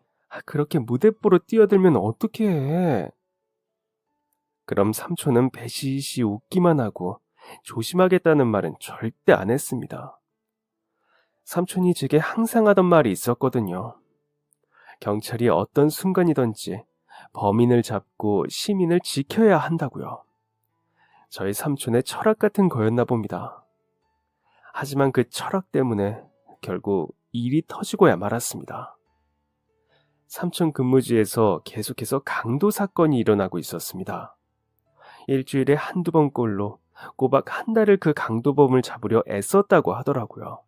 그렇게 무대뽀로 뛰어들면 어떡해. 그럼 삼촌은 배시시 웃기만 하고 조심하겠다는 말은 절대 안 했습니다. 삼촌이 제게 항상 하던 말이 있었거든요. 경찰이 어떤 순간이든지 범인을 잡고 시민을 지켜야 한다고요. 저희 삼촌의 철학 같은 거였나 봅니다. 하지만 그 철학 때문에 결국 일이 터지고야 말았습니다. 삼촌 근무지에서 계속해서 강도 사건이 일어나고 있었습니다. 일주일에 한두 번꼴로 꼬박 한 달을 그 강도범을 잡으려 애썼다고 하더라고요.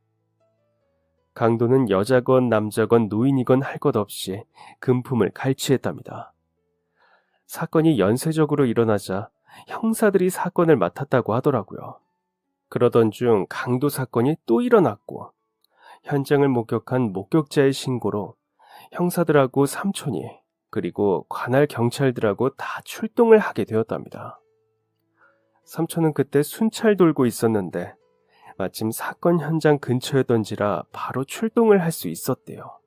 강도는 여자건 남자건 노인이건 할 것 없이 금품을 갈취했답니다. 사건이 연쇄적으로 일어나자 형사들이 사건을 맡았다고 하더라고요. 그러던 중 강도 사건이 또 일어났고 현장을 목격한 목격자의 신고로 형사들하고 삼촌이 그리고 관할 경찰들하고 다 출동을 하게 되었답니다. 삼촌은 그때 순찰 돌고 있었는데 마침 사건 현장 근처였던지라 바로 출동을 할 수 있었대요.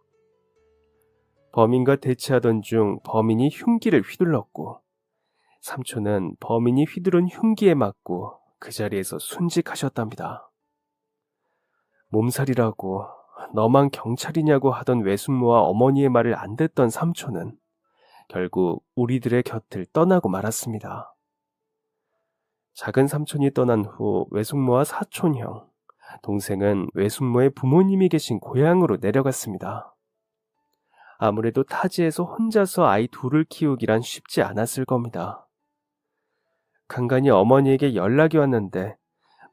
범인과 대치하던 중 범인이 흉기를 휘둘렀고 삼촌은 범인이 휘두른 흉기에 맞고 그 자리에서 순직하셨답니다. 몸살이라고 너만 경찰이냐고 하던 외숙모와 어머니의 말을 안 듣던 삼촌은 결국 우리들의 곁을 떠나고 말았습니다. 작은 삼촌이 떠난 후 외숙모와 사촌형, 동생은 외숙모의 부모님이 계신 고향으로 내려갔습니다. 아무래도 타지에서 혼자서 아이 둘을 키우기란 쉽지 않았을 겁니다. 간간히 어머니에게 연락이 왔는데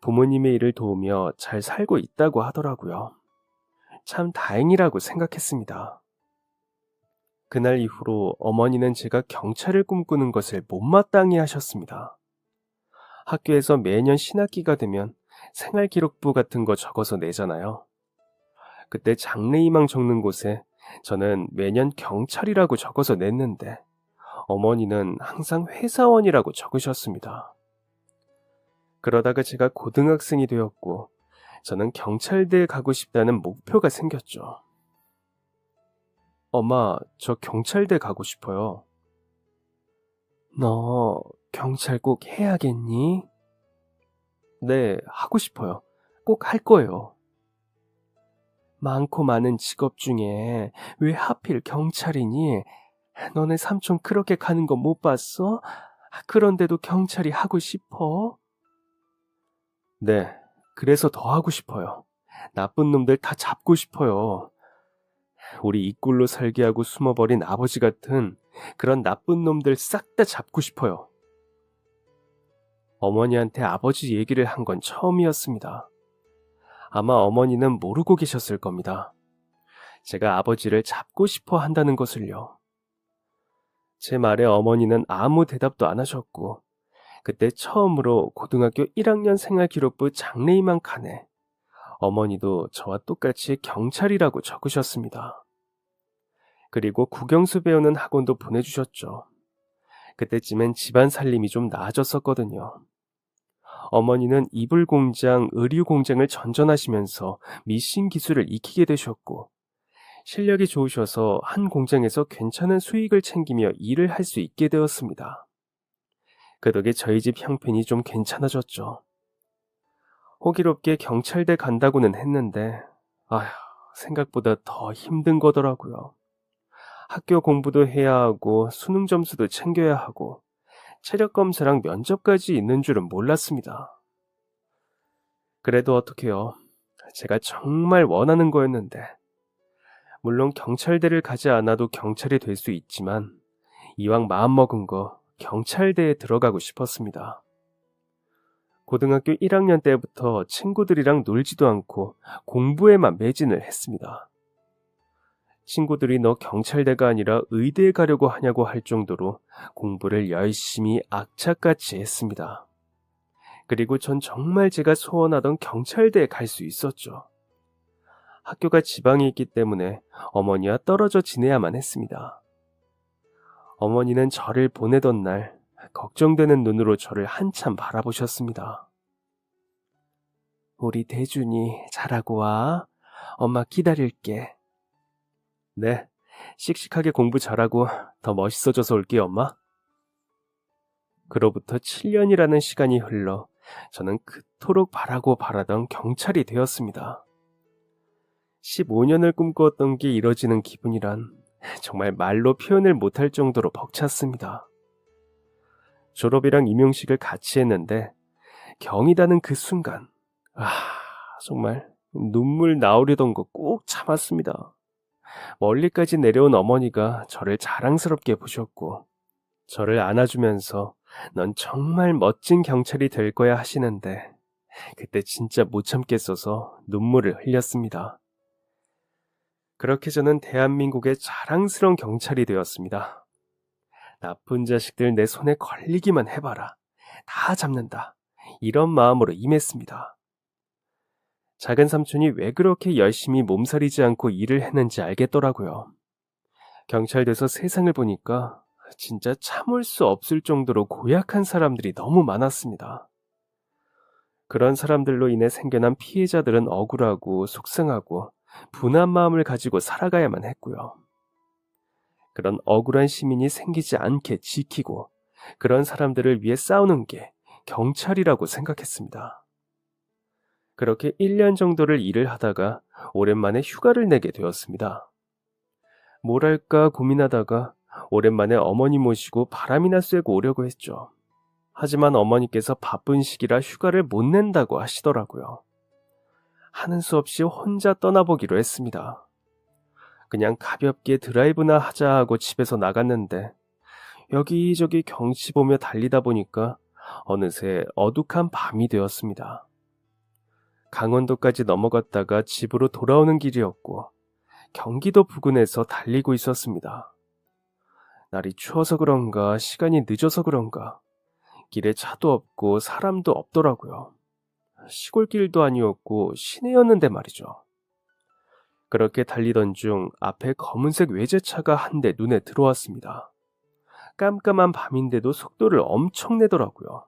부모님의 일을 도우며 잘 살고 있다고 하더라고요. 참 다행이라고 생각했습니다. 그날 이후로 어머니는 제가 경찰을 꿈꾸는 것을 못마땅해 하셨습니다. 학교에서 매년 신학기가 되면 생활기록부 같은 거 적어서 내잖아요. 그때 장래희망 적는 곳에 저는 매년 경찰이라고 적어서 냈는데 어머니는 항상 회사원이라고 적으셨습니다. 그러다가 제가 고등학생이 되었고 저는 경찰대에 가고 싶다는 목표가 생겼죠. 엄마, 저 경찰대 가고 싶어요. 너 경찰 꼭 해야겠니? 네, 하고 싶어요. 꼭 할 거예요. 많고 많은 직업 중에 왜 하필 경찰이니? 너네 삼촌 그렇게 가는 거 못 봤어? 그런데도 경찰이 하고 싶어? 네, 그래서 더 하고 싶어요. 나쁜 놈들 다 잡고 싶어요. 우리 이 꼴로 살게 하고 숨어버린 아버지 같은 그런 나쁜 놈들 싹 다 잡고 싶어요. 어머니한테 아버지 얘기를 한 건 처음이었습니다. 아마 어머니는 모르고 계셨을 겁니다. 제가 아버지를 잡고 싶어 한다는 것을요. 제 말에 어머니는 아무 대답도 안 하셨고 그때 처음으로 고등학교 1학년 생활기록부 장래희망 칸에 어머니도 저와 똑같이 경찰이라고 적으셨습니다. 그리고 국영수 배우는 학원도 보내주셨죠. 그때쯤엔 집안 살림이 좀 나아졌었거든요. 어머니는 이불 공장, 의류 공장을 전전하시면서 미신 기술을 익히게 되셨고 실력이 좋으셔서 한 공장에서 괜찮은 수익을 챙기며 일을 할 수 있게 되었습니다. 그 덕에 저희 집 형편이 좀 괜찮아졌죠. 호기롭게 경찰대 간다고는 했는데 아휴, 생각보다 더 힘든 거더라고요. 학교 공부도 해야 하고 수능 점수도 챙겨야 하고 체력 검사랑 면접까지 있는 줄은 몰랐습니다. 그래도 어떡해요. 제가 정말 원하는 거였는데 물론 경찰대를 가지 않아도 경찰이 될 수 있지만 이왕 마음먹은 거 경찰대에 들어가고 싶었습니다. 고등학교 1학년 때부터 친구들이랑 놀지도 않고 공부에만 매진을 했습니다. 친구들이 너 경찰대가 아니라 의대에 가려고 하냐고 할 정도로 공부를 열심히 악착같이 했습니다. 그리고 전 정말 제가 소원하던 경찰대에 갈 수 있었죠. 학교가 지방에 있기 때문에 어머니와 떨어져 지내야만 했습니다. 어머니는 저를 보내던 날 걱정되는 눈으로 저를 한참 바라보셨습니다. 우리 대준이 잘하고 와. 엄마 기다릴게. 네, 씩씩하게 공부 잘하고 더 멋있어져서 올게요, 엄마. 그로부터 7년이라는 시간이 흘러 저는 그토록 바라고 바라던 경찰이 되었습니다. 15년을 꿈꾸었던 게 이뤄지는 기분이란 정말 말로 표현을 못할 정도로 벅찼습니다. 졸업이랑 임용식을 같이 했는데 경이다는 그 순간 정말 눈물 나오려던 거 꼭 참았습니다. 멀리까지 내려온 어머니가 저를 자랑스럽게 보셨고 저를 안아주면서 넌 정말 멋진 경찰이 될 거야 하시는데 그때 진짜 못 참겠어서 눈물을 흘렸습니다. 그렇게 저는 대한민국의 자랑스러운 경찰이 되었습니다. 나쁜 자식들 내 손에 걸리기만 해봐라. 다 잡는다. 이런 마음으로 임했습니다. 작은 삼촌이 왜 그렇게 열심히 몸살이지 않고 일을 했는지 알겠더라고요. 경찰 돼서 세상을 보니까 진짜 참을 수 없을 정도로 고약한 사람들이 너무 많았습니다. 그런 사람들로 인해 생겨난 피해자들은 억울하고 속상하고 분한 마음을 가지고 살아가야만 했고요. 그런 억울한 시민이 생기지 않게 지키고 그런 사람들을 위해 싸우는 게 경찰이라고 생각했습니다. 그렇게 1년 정도를 일을 하다가 오랜만에 휴가를 내게 되었습니다. 뭘 할까 고민하다가 오랜만에 어머니 모시고 바람이나 쐬고 오려고 했죠. 하지만 어머니께서 바쁜 시기라 휴가를 못 낸다고 하시더라고요. 하는 수 없이 혼자 떠나보기로 했습니다. 그냥 가볍게 드라이브나 하자 하고 집에서 나갔는데 여기저기 경치 보며 달리다 보니까 어느새 어둑한 밤이 되었습니다. 강원도까지 넘어갔다가 집으로 돌아오는 길이었고 경기도 부근에서 달리고 있었습니다. 날이 추워서 그런가 시간이 늦어서 그런가 길에 차도 없고 사람도 없더라고요. 시골길도 아니었고 시내였는데 말이죠. 그렇게 달리던 중 앞에 검은색 외제차가 한 대 눈에 들어왔습니다. 깜깜한 밤인데도 속도를 엄청 내더라고요.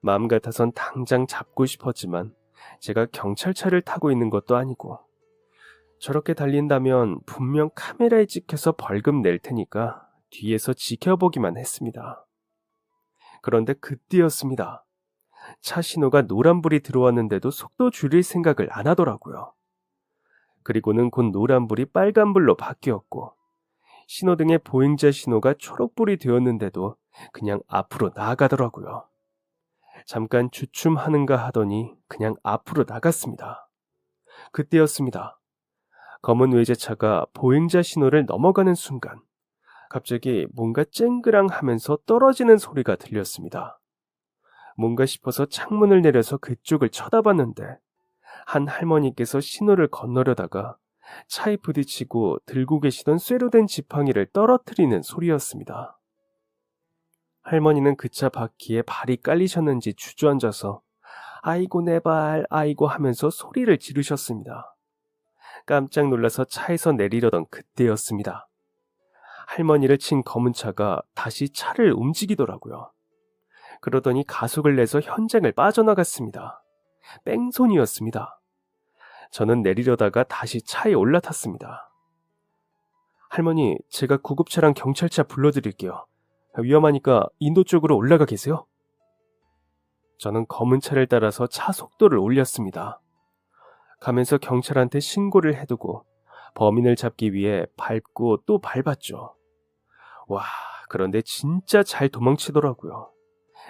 마음 같아선 당장 잡고 싶었지만 제가 경찰차를 타고 있는 것도 아니고 저렇게 달린다면 분명 카메라에 찍혀서 벌금 낼 테니까 뒤에서 지켜보기만 했습니다. 그런데 그때였습니다. 차 신호가 노란불이 들어왔는데도 속도 줄일 생각을 안 하더라고요. 그리고는 곧 노란불이 빨간불로 바뀌었고 신호등의 보행자 신호가 초록불이 되었는데도 그냥 앞으로 나아가더라고요. 잠깐 주춤하는가 하더니 그냥 앞으로 나갔습니다. 그때였습니다. 검은 외제차가 보행자 신호를 넘어가는 순간 갑자기 뭔가 쨍그랑 하면서 떨어지는 소리가 들렸습니다. 뭔가 싶어서 창문을 내려서 그쪽을 쳐다봤는데 한 할머니께서 신호를 건너려다가 차에 부딪히고 들고 계시던 쇠로 된 지팡이를 떨어뜨리는 소리였습니다. 할머니는 그 차 바퀴에 발이 깔리셨는지 주저앉아서 아이고 내 발, 아이고 하면서 소리를 지르셨습니다. 깜짝 놀라서 차에서 내리려던 그때였습니다. 할머니를 친 검은 차가 다시 차를 움직이더라고요. 그러더니 가속을 내서 현장을 빠져나갔습니다. 뺑소니였습니다. 저는 내리려다가 다시 차에 올라탔습니다. 할머니, 제가 구급차랑 경찰차 불러드릴게요. 위험하니까 인도 쪽으로 올라가 계세요. 저는 검은 차를 따라서 차 속도를 올렸습니다. 가면서 경찰한테 신고를 해두고 범인을 잡기 위해 밟고 또 밟았죠. 와, 그런데 진짜 잘 도망치더라고요.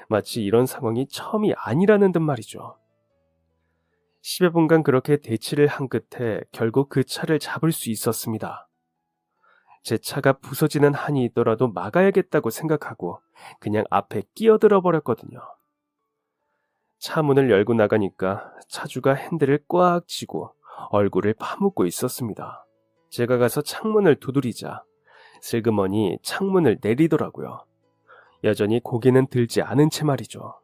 마치 이런 상황이 처음이 아니라는 듯 말이죠. 10여 분간 그렇게 대치를 한 끝에 결국 그 차를 잡을 수 있었습니다. 제 차가 부서지는 한이 있더라도 막아야겠다고 생각하고 그냥 앞에 끼어들어 버렸거든요. 차 문을 열고 나가니까 차주가 핸들을 꽉 쥐고 얼굴을 파묻고 있었습니다. 제가 가서 창문을 두드리자 슬그머니 창문을 내리더라고요. 여전히 고개는 들지 않은 채 말이죠.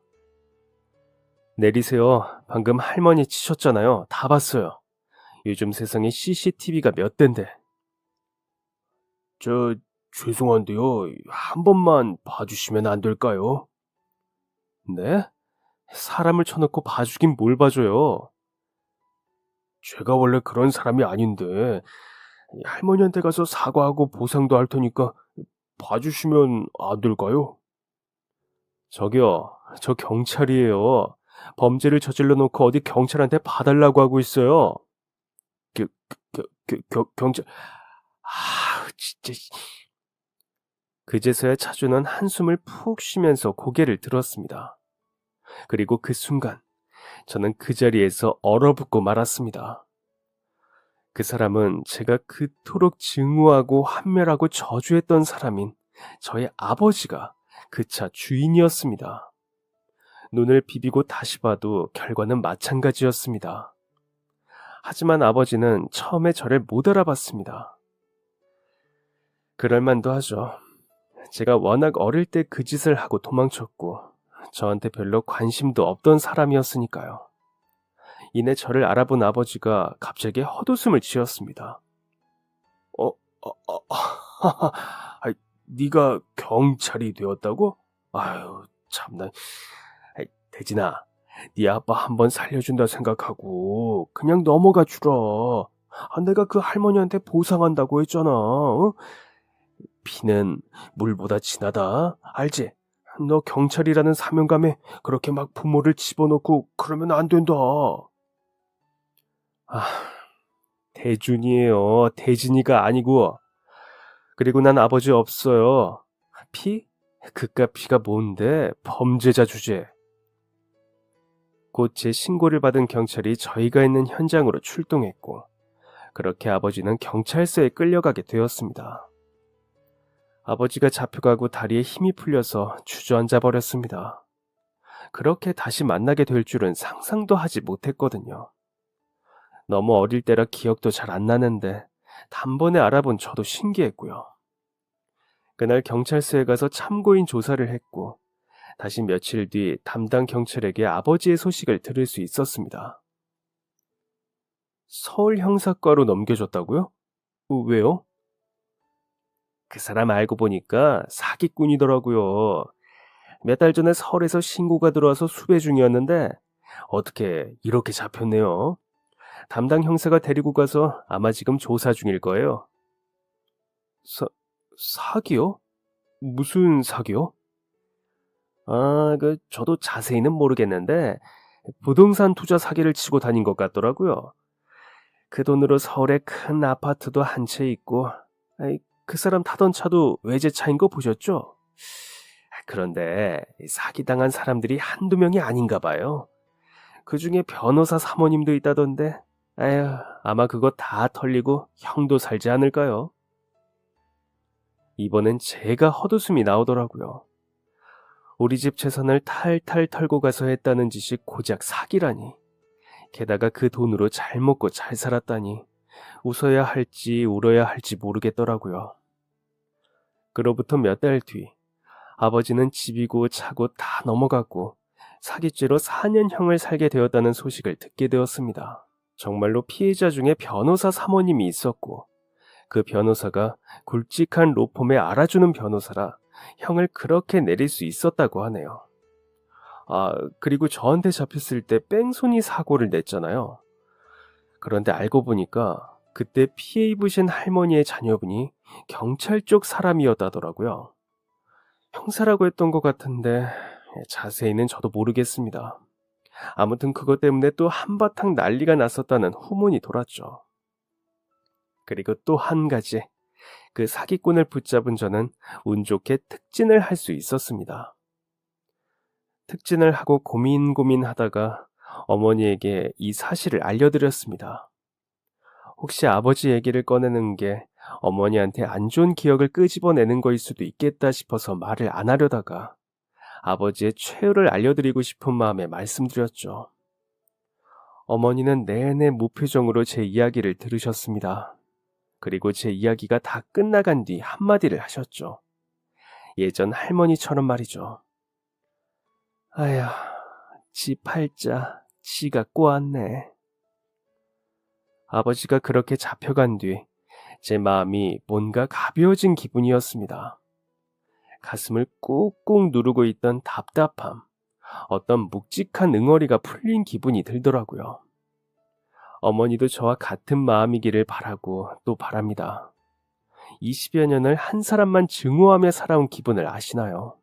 내리세요. 방금 할머니 치셨잖아요. 다 봤어요. 요즘 세상에 CCTV가 몇 대인데. 죄송한데요. 한 번만 봐주시면 안 될까요? 네? 사람을 쳐놓고 봐주긴 뭘 봐줘요. 제가 원래 그런 사람이 아닌데 할머니한테 가서 사과하고 보상도 할 테니까 봐주시면 안 될까요? 저기요, 저 경찰이에요. 범죄를 저질러 놓고 어디 경찰한테 봐달라고 하고 있어요. 경찰... 진짜... 그제서야 차주는 한숨을 푹 쉬면서 고개를 들었습니다. 그리고 그 순간 저는 그 자리에서 얼어붙고 말았습니다. 그 사람은 제가 그토록 증오하고 환멸하고 저주했던 사람인 저의 아버지가 그 차 주인이었습니다. 눈을 비비고 다시 봐도 결과는 마찬가지였습니다. 하지만 아버지는 처음에 저를 못 알아봤습니다. 그럴만도 하죠. 제가 워낙 어릴 때 그 짓을 하고 도망쳤고 저한테 별로 관심도 없던 사람이었으니까요. 이내 저를 알아본 아버지가 갑자기 헛웃음을 지었습니다. 네가 경찰이 되었다고? 아유, 참나. 대진아, 네 아빠 한번 살려준다 생각하고 그냥 넘어가 주라. 내가 그 할머니한테 보상한다고 했잖아. 어? 피는 물보다 진하다. 알지? 너 경찰이라는 사명감에 그렇게 막 부모를 집어넣고 그러면 안 된다. 대준이에요. 대진이가 아니고. 그리고 난 아버지 없어요. 피? 그깟 피가 뭔데? 범죄자 주제. 곧 제 신고를 받은 경찰이 저희가 있는 현장으로 출동했고 그렇게 아버지는 경찰서에 끌려가게 되었습니다. 아버지가 잡혀가고 다리에 힘이 풀려서 주저앉아 버렸습니다. 그렇게 다시 만나게 될 줄은 상상도 하지 못했거든요. 너무 어릴 때라 기억도 잘 안 나는데 단번에 알아본 저도 신기했고요. 그날 경찰서에 가서 참고인 조사를 했고 다시 며칠 뒤 담당 경찰에게 아버지의 소식을 들을 수 있었습니다. 서울 형사과로 넘겨줬다고요? 왜요? 그 사람 알고 보니까 사기꾼이더라고요. 몇 달 전에 서울에서 신고가 들어와서 수배 중이었는데 어떻게 이렇게 잡혔네요. 담당 형사가 데리고 가서 아마 지금 조사 중일 거예요. 사, 사기요? 무슨 사기요? 저도 자세히는 모르겠는데 부동산 투자 사기를 치고 다닌 것 같더라고요. 그 돈으로 서울에 큰 아파트도 한 채 있고, 그 사람 타던 차도 외제차인 거 보셨죠? 그런데 사기당한 사람들이 한두 명이 아닌가 봐요. 그 중에 변호사 사모님도 있다던데, 아휴, 아마 그거 다 털리고 형도 살지 않을까요? 이번엔 제가 헛웃음이 나오더라고요. 우리 집 재산을 탈탈 털고 가서 했다는 짓이 고작 사기라니. 게다가 그 돈으로 잘 먹고 잘 살았다니 웃어야 할지 울어야 할지 모르겠더라고요. 그로부터 몇 달 뒤 아버지는 집이고 차고 다 넘어갔고 사기죄로 4년형을 살게 되었다는 소식을 듣게 되었습니다. 정말로 피해자 중에 변호사 사모님이 있었고 그 변호사가 굵직한 로펌에 알아주는 변호사라 형을 그렇게 내릴 수 있었다고 하네요. 그리고 저한테 잡혔을 때 뺑소니 사고를 냈잖아요. 그런데 알고 보니까 그때 피해 입으신 할머니의 자녀분이 경찰 쪽 사람이었다더라고요. 형사라고 했던 것 같은데 자세히는 저도 모르겠습니다. 아무튼 그것 때문에 또 한바탕 난리가 났었다는 후문이 돌았죠. 그리고 또 한 가지, 그 사기꾼을 붙잡은 저는 운 좋게 특진을 할 수 있었습니다. 특진을 하고 고민하다가 어머니에게 이 사실을 알려드렸습니다. 혹시 아버지 얘기를 꺼내는 게 어머니한테 안 좋은 기억을 끄집어내는 거일 수도 있겠다 싶어서 말을 안 하려다가 아버지의 최후를 알려드리고 싶은 마음에 말씀드렸죠. 어머니는 내내 무표정으로 제 이야기를 들으셨습니다. 그리고 제 이야기가 다 끝나간 뒤 한마디를 하셨죠. 예전 할머니처럼 말이죠. 아휴, 지 팔자 지가 꼬았네. 아버지가 그렇게 잡혀간 뒤 제 마음이 뭔가 가벼워진 기분이었습니다. 가슴을 꾹꾹 누르고 있던 답답함, 어떤 묵직한 응어리가 풀린 기분이 들더라고요. 어머니도 저와 같은 마음이기를 바라고 또 바랍니다. 20여 년을 한 사람만 증오하며 살아온 기분을 아시나요?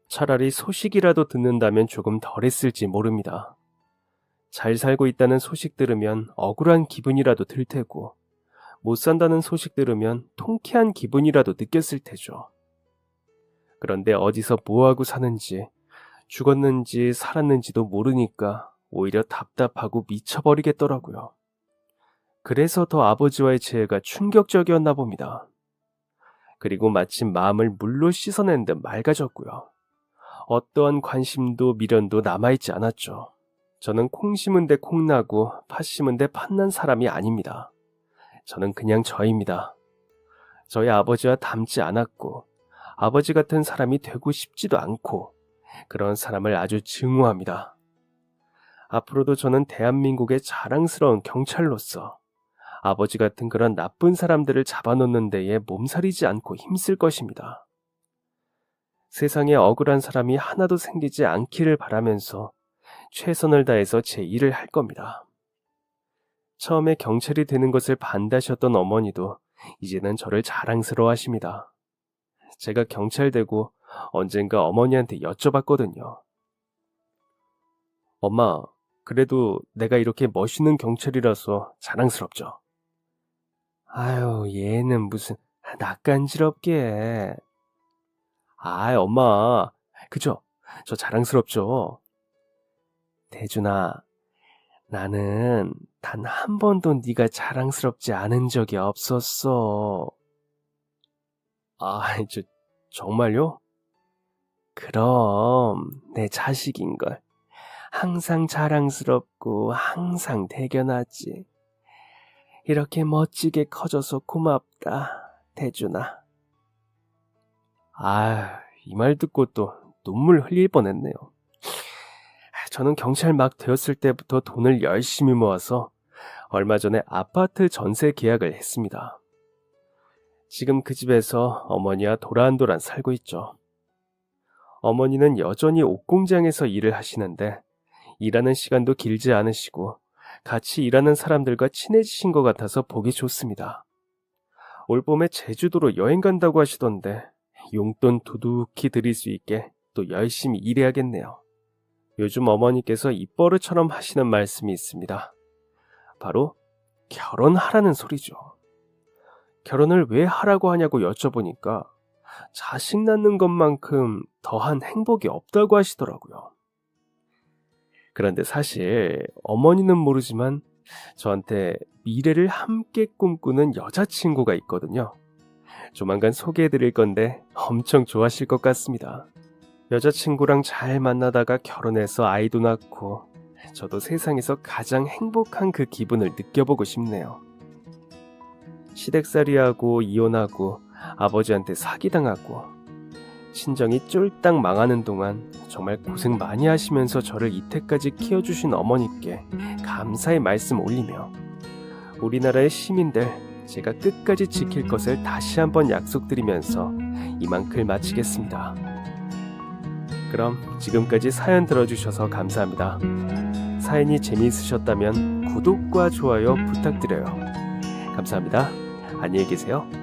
차라리 소식이라도 듣는다면 조금 덜했을지 모릅니다. 잘 살고 있다는 소식 들으면 억울한 기분이라도 들 테고, 못 산다는 소식 들으면 통쾌한 기분이라도 느꼈을 테죠. 그런데 어디서 뭐하고 사는지, 죽었는지 살았는지도 모르니까 오히려 답답하고 미쳐버리겠더라고요. 그래서 더 아버지와의 재회가 충격적이었나 봅니다. 그리고 마침 마음을 물로 씻어낸 듯 맑아졌고요. 어떠한 관심도 미련도 남아있지 않았죠. 저는 콩 심은 데 콩 나고 팥 심은 데 팥 난 사람이 아닙니다. 저는 그냥 저입니다. 저희 아버지와 닮지 않았고 아버지 같은 사람이 되고 싶지도 않고 그런 사람을 아주 증오합니다. 앞으로도 저는 대한민국의 자랑스러운 경찰로서 아버지 같은 그런 나쁜 사람들을 잡아놓는 데에 몸살이지 않고 힘쓸 것입니다. 세상에 억울한 사람이 하나도 생기지 않기를 바라면서 최선을 다해서 제 일을 할 겁니다. 처음에 경찰이 되는 것을 반대하셨던 어머니도 이제는 저를 자랑스러워하십니다. 제가 경찰 되고 언젠가 어머니한테 여쭤봤거든요. 엄마, 그래도 내가 이렇게 멋있는 경찰이라서 자랑스럽죠? 아유, 얘는 무슨 낯간지럽게. 엄마, 그죠? 저 자랑스럽죠? 대준아, 나는 단 한 번도 네가 자랑스럽지 않은 적이 없었어. 정말요? 그럼 내 자식인걸. 항상 자랑스럽고 항상 대견하지. 이렇게 멋지게 커져서 고맙다, 대준아. 이 말 듣고 또 눈물 흘릴 뻔했네요. 저는 경찰 막 되었을 때부터 돈을 열심히 모아서 얼마 전에 아파트 전세 계약을 했습니다. 지금 그 집에서 어머니와 도란도란 살고 있죠. 어머니는 여전히 옷공장에서 일을 하시는데 일하는 시간도 길지 않으시고 같이 일하는 사람들과 친해지신 것 같아서 보기 좋습니다. 올 봄에 제주도로 여행 간다고 하시던데 용돈 두둑히 드릴 수 있게 또 열심히 일해야겠네요. 요즘 어머니께서 입버릇처럼 하시는 말씀이 있습니다. 바로 결혼하라는 소리죠. 결혼을 왜 하라고 하냐고 여쭤보니까 자식 낳는 것만큼 더한 행복이 없다고 하시더라고요. 그런데 사실 어머니는 모르지만 저한테 미래를 함께 꿈꾸는 여자친구가 있거든요. 조만간 소개해드릴 건데 엄청 좋아하실 것 같습니다. 여자친구랑 잘 만나다가 결혼해서 아이도 낳고 저도 세상에서 가장 행복한 그 기분을 느껴보고 싶네요. 시댁살이하고 이혼하고 아버지한테 사기당하고 친정이 쫄딱 망하는 동안 정말 고생 많이 하시면서 저를 이때까지 키워주신 어머니께 감사의 말씀 올리며 우리나라의 시민들 제가 끝까지 지킬 것을 다시 한번 약속드리면서 이만 글 마치겠습니다. 그럼 지금까지 사연 들어주셔서 감사합니다. 사연이 재미있으셨다면 구독과 좋아요 부탁드려요. 감사합니다. 안녕히 계세요.